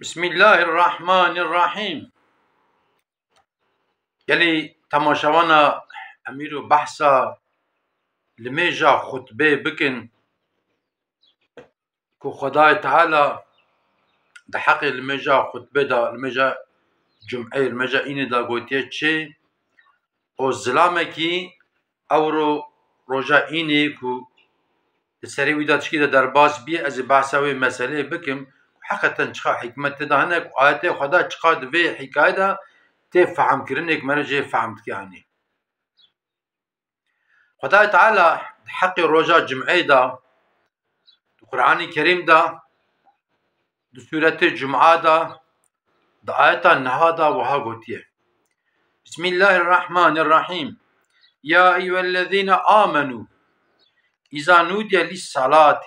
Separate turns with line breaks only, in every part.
بسم الله الرحمن الرحیم. یعنی تماشاوانا امیر و بحثا لمیجا خطبه بکن که خدای تعالی ده حق لمیجا خطبه دا لمیجا جمعه لمیجا اینه دا گوتیه چه او ظلامه کی او رو روژا اینه که سری ویدا چکی دا درباس بیه از بحثا وی مسئله بکم حقیقتا چقا حکمت دا هنک آیت خدا چقا دوی حکایه دا تی فهم کرن ایک مرجع فهمت که هنی خدای تعالی حق روژا جمعه دا قرآن کریم دا سورة جمعه دا آیت نها دا وها گوتیه بسم الله الرحمن الرحیم يا أيها الذين آمنوا إذا نودي للصلاة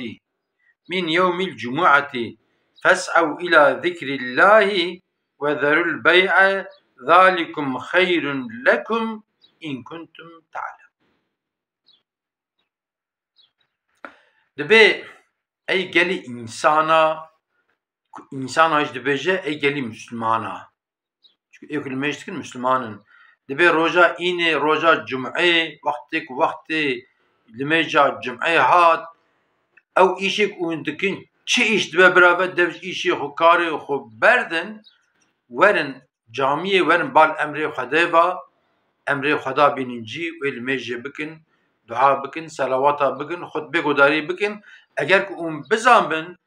من يوم الجمعة فاسعوا إلى ذكر الله وذروا البيع ذلكم خير لكم إن كنتم تعلمون. دبي أي جلي إنسانا إيش دبيجة أي جلي مسلمانا شو كل ما يشتكي مسلمانا دبي روجا إني روجا جمعة وقت لميجا جمعة هات أو إيشك وندكين چه إيش دبي برافت دبش إيشي خو كاري خو بردن ورن جامعه ورن بال أمر خدا أمر خدا بينجي والميجا بكن دعا بکن صلواتا بکن خطبه گداری بکن اگر که اون بزن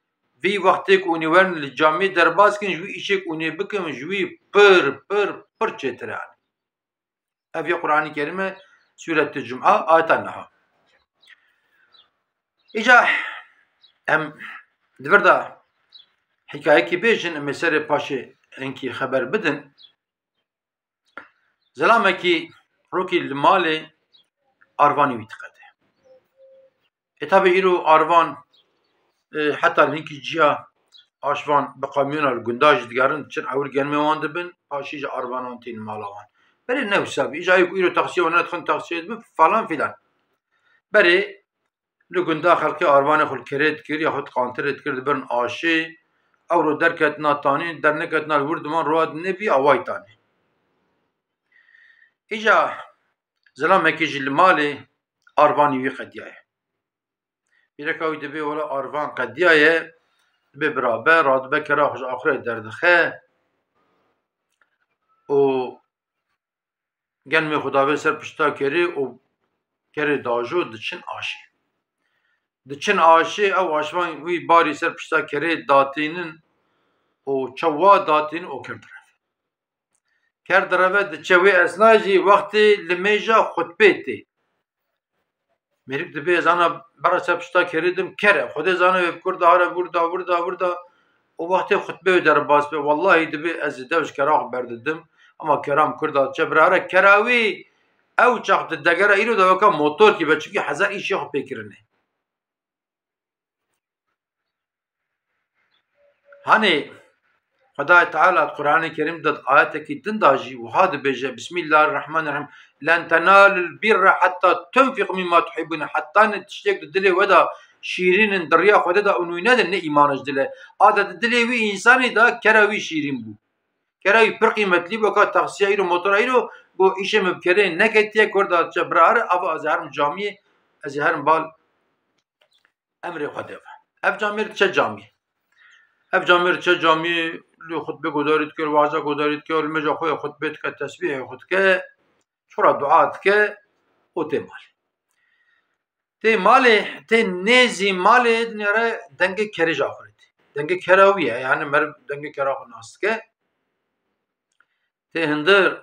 وی وقتی که اونی ورن لجامعه درباز کن جوی ایشه که اونی بکن جوی پر چتران افی قرآن کریمه سورة جمعه آیت نها ایجا ام دوردا حکایه کی بیشن ام سر پاشه انکی خبر بدن زلامه کی روکی المال آروانی ویتقده اتابه ایرو آروان حتی لینکی جیا آشوان به قامیون الگنداج دیگرن چن اور گرمه وانده بن پاشیج آروانان تین مالاوان بری نو سابی ایجا ایرو تقسیه و ندخن تقسیه بن فلان فلان بری لگندا خلقی آروان خل کرد کر یا خود قانترت کرد برن آشه او رو درکت ناتانی در نکت نال وردمان رواد نبی آوای تانی ایجا زلام مکیج المال آروانی وی قدیه بیرکاوی دبی ولا آروان قدیه دبی برابر راد بکرا خوش آخره دردخه و گنم خداوند سر پشتا کری و کری داجو دچن آشه او آشوان وی باری سر پشتا کری داتینن و چوا داتین او کرد روه دچوی اسناجی وقتی لمیجا خطبه تی میرک دبی زانا برا سر پشتا کریدم کره خود زانا وی کرده هاره بردا و وقتی خطبه در باز به والله دبی از دوش کراغ برددم اما کرام کرده چه براره کراوی او چاقت دگره ایرو دوکا موتور کی بچکی هزار ایشی خود پیکرنه هانی خدای تعالی قرآن کریم داد آیت کی دنداجی و هاد بجه بسم الله الرحمن الرحیم لن تنالوا البر حتى تنفقوا مما تحبون حتى نتشتك دلی ودا شیرین دریا خود دا اونوی ندن نه ایمانش دله عادت دلی وی انسانی دا کراوی شیرین بو کراوی پر قیمتلی بو که تقسیه ایرو موتور ایرو بو ایشه مبکره نکتیه کرده جبراره او از هرم جامعه از هرم بال امر خدا اف جامعه چه جامعه اف جامعه چه جامعه خطبه گدارید که وعظه گدارید که المجا خوی خطبه که تسبیح خود که شورا دعات که او تی مال تی نیزی مال نره دنگ کریج آخرید دنگ کراویه یعنی مر دنگ کراخ ناست که تی هندر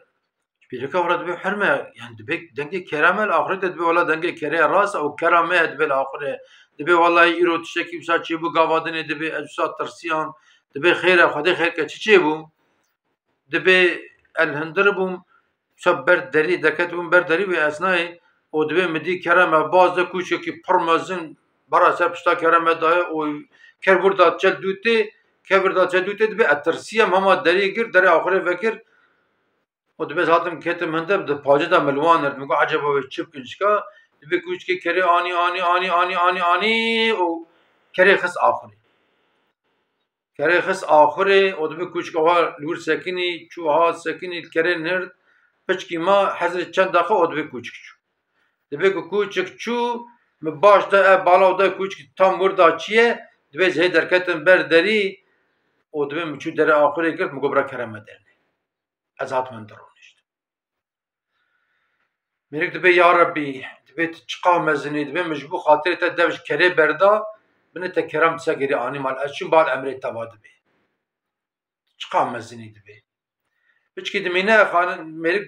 بیرکه ورد به حرمه یعنی دبی دنگ کرامل آخرید دبی والا دنگ کری راست او کرامه دبی آخره دبی والله ایرو تشکی بسا چی بو گاوادنه دبی اجساد ترسیان دبی خیره خدا خیر که چی بو دبی الهندر بوم شب بر دری دکت بوم بر دری و اسنای او دبی مدی کرامه باز کوچه کی پرمازن برا سر پشتا کرامه دای او کر بردا چل دوته دبی اترسیم هما دری گیر دری آخره فکر و دبی زاتم کتم هندب د پاجه دا ملوان رد میگو عجبا و چپ کنشکا دبی کوچ کی کری آنی او کری خس آخری کره خس آخره و دبی کوچک ها لور سکنی چوها سکنی کره نرد پچکی ما حضرت چند دقیقه و دبی کوچک چو دبی کوچک چو باش ده بالا ده کوچک tam burada چیه دبی زهی درکتن برداری و دبی مچو در آخره کرد مگبرا کرم درنی از هات من درونشت میرک دبی یا ربی دبی چقا مزنی دبی مجبو خاطر تا دوش کره بردا بنه تا کرم تسگری آنی مال اشون بال امری توا دبی چقا مزنی دبی بچکی دمینه خانه میرک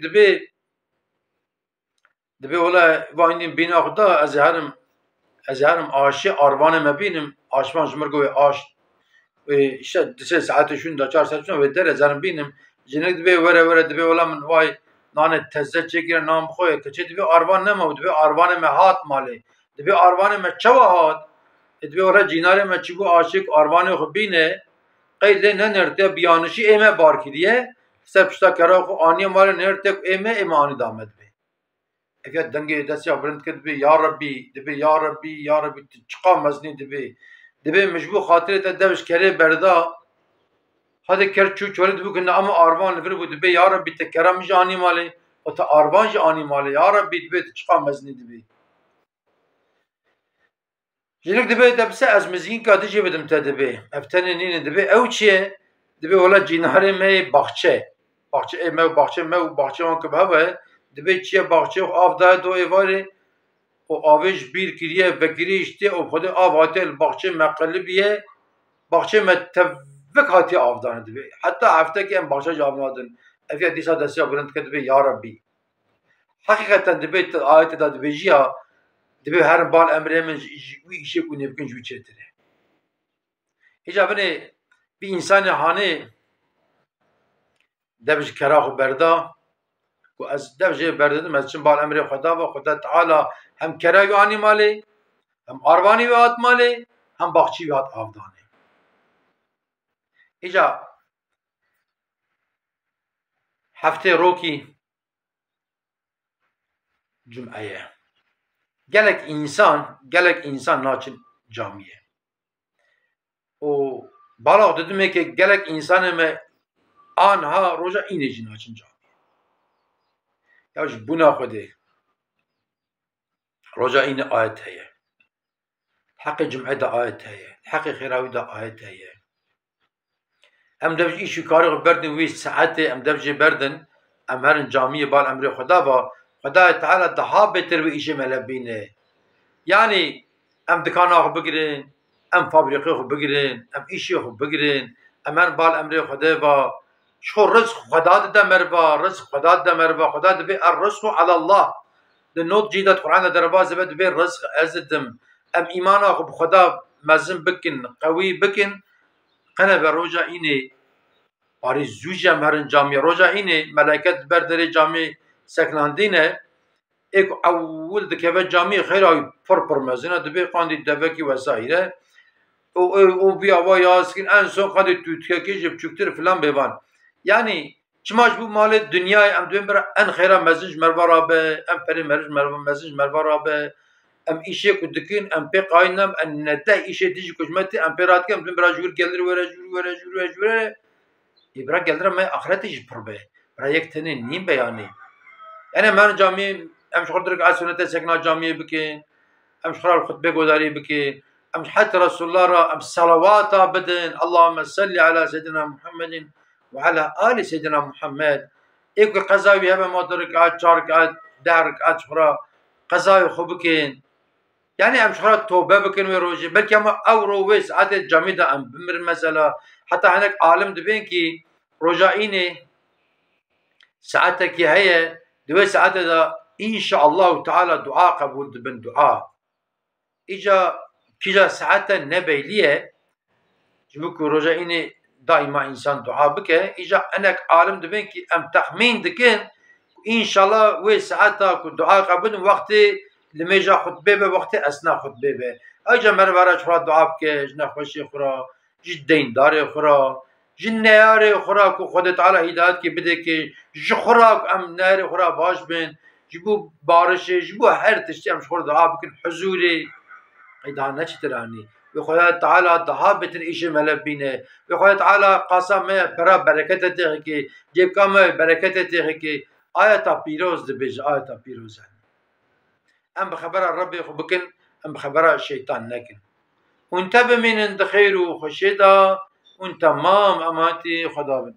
دبی ولا واینیم بینا خدا از هرم آشی آروان مبینم آشمان جمرگوی آش işte 3 saat şunu da 4 saat şunu ve der zarım benim jinek dibê were dibê wela min vay nane tezze çekir nam xoye keçe dibê arvan nema dibê arvanê me hat malê dibê arvanê me çawa hat dibê were cînarê me çibû aşık arvanê xwe bîne qey lê ne nerte biyanişî ême barkiriye ser pişta kera xwe aniye malê nerte ême anî dame dibê eger dengê destya bilind kir dibê ya Rabbî dibê ya Rabbî çiqa meznî dibê dibê mecbûr xatirê te devş kerê berda hadi ker çû çolê dibû ama arvan li vir bû dibê ya Rabbî te kerem jî anî malê û te arvan jî anî malê ya Rabbî dibê tu çiqa meznî dibê jinik dibê te bise ez mizgînka dijî bidim te dibê ev tenê nîne dibê ew çi ye dibê wela cînarê me baxçe me baxçe wan kib heve dibê çi ye baxçe av daye do êvarê o avê ji bîr kiriye vekirî işte o xwedê av hatiye li baxçê me qilibiye baxçê me tevvek hatiye avdanê dibê heta heftekê em baxçe jî av nadin ev ya dîsa destiya bilind kir dibê ya Rabbî heqîqeten dibê ayetê da dibêjiya dibê herin bal emrê min ji wî îşê ku nêbikin ji wî çêtir e hêja binê bir însanê hanê dev ji kera xwe berda ku ez dev jê berdidim ez çim bal emrê xwe da ve Xweda Teala hem kera wî anî malê hem arvanî wî hat malê hem baxçî wî hat avdanê hêja heftê rokî cum'e ye gelek însan naçin camiyê û bala didimeke gelek însanê me anha roja înê jî naçin camiyê ya ji bûna Xwedê roja înê ayet heye heqê cum'e de ayet heye heqê xêrawî de ayet heye em dev jî îşî karî xwe berdin wî saetê em dev jê berdin em herin camiyê bal emrê Xweda va Xwedayê Teala daha bêtir wî îşê me lebîne yanî em dikana xwe bigirin em fabrîqê xwe bigirin em îşê xwe bigirin em herin bal emrê Xwedê va ji xwe rizq Xweda dide merva rizq Xweda dide merva Xweda dibê er-rizqu alallah di not cî de Qur'an de derbas dibe dibê rizq ez didim em îmana xwe bi Xweda mezin bikin qewî bikin qene ve roja înê parî zû jî em herin camiyê roja înê meleket ber derê camî seklandîne ê ku ewil dikeve camiyê xêra wî pir mezin e dibê qandî devekî vesaîre û biya va yaskirin en son qadê tûtkekê jî biçûktir filan bêvan yanî çima ji bo malê dunyayê em dibên bira en xêra mezin ji merva rabe em perê mezin ji merva rabe em îşê ku dikin em pê qayîn em nedeh îşê dijî ku ji me tê em pê radikin em dibên bira ji wir gelir were ê bira gelira me axiretê jî pir be bira yek tenê nîm be yanî yani em herin camiyê em ji xwe direk sunetê sekna camiyê bikin em ji xwe xutbê gudarî bikin em ji het Resulullah ra em selawata bidin Allahümme salli ala seyyidina Muhammedin ve ala ali seyyidina Muhammed ê ku qeza wî hebe ma 2 rekat 4 rekat 10 rekat ji xwe ra qezayê xwe bikin yani em ji xwe ra tevbe bikin wê rojê belkî em ew ro wê saetê camî de em bimirin mesela heta hinek alim dibên kî roja înê saetekî heye di wê saetê de înşaallahu Teala dua qebûl dibin dua îca kîja saete nebeyliye ji bo ku roja înê daîma însan dua bike îca hinek alim dibin kî em texmîn dikin înşallah wê saeta ku dua qebûl wextê li mêja xutbê be wextê esna xutbê be îca merivara ji xwe dua bike ji nexweşiyê xwe ra ji deyndarê xwe ra ji neyarê xwe ra ku Xwedê Teala hidayet bide kê ji xwe ra ku em neyarê xwe ra baş bin ji bo barişê ji bo her tiştî em ji xwe dua bikin huzûrê daha neçîtir anî بخدا تعالى ضحى بتر إيش ملبينه بخدا تعالى قاسم برا بركة تهكي جيب كام بركة تهكي آية بيروز دبج آية بيروز أم بخبر الرب يخبكن أم بخبر الشيطان نكن وانت بمن انت خير وخشيدا وانت مام أماتي خدا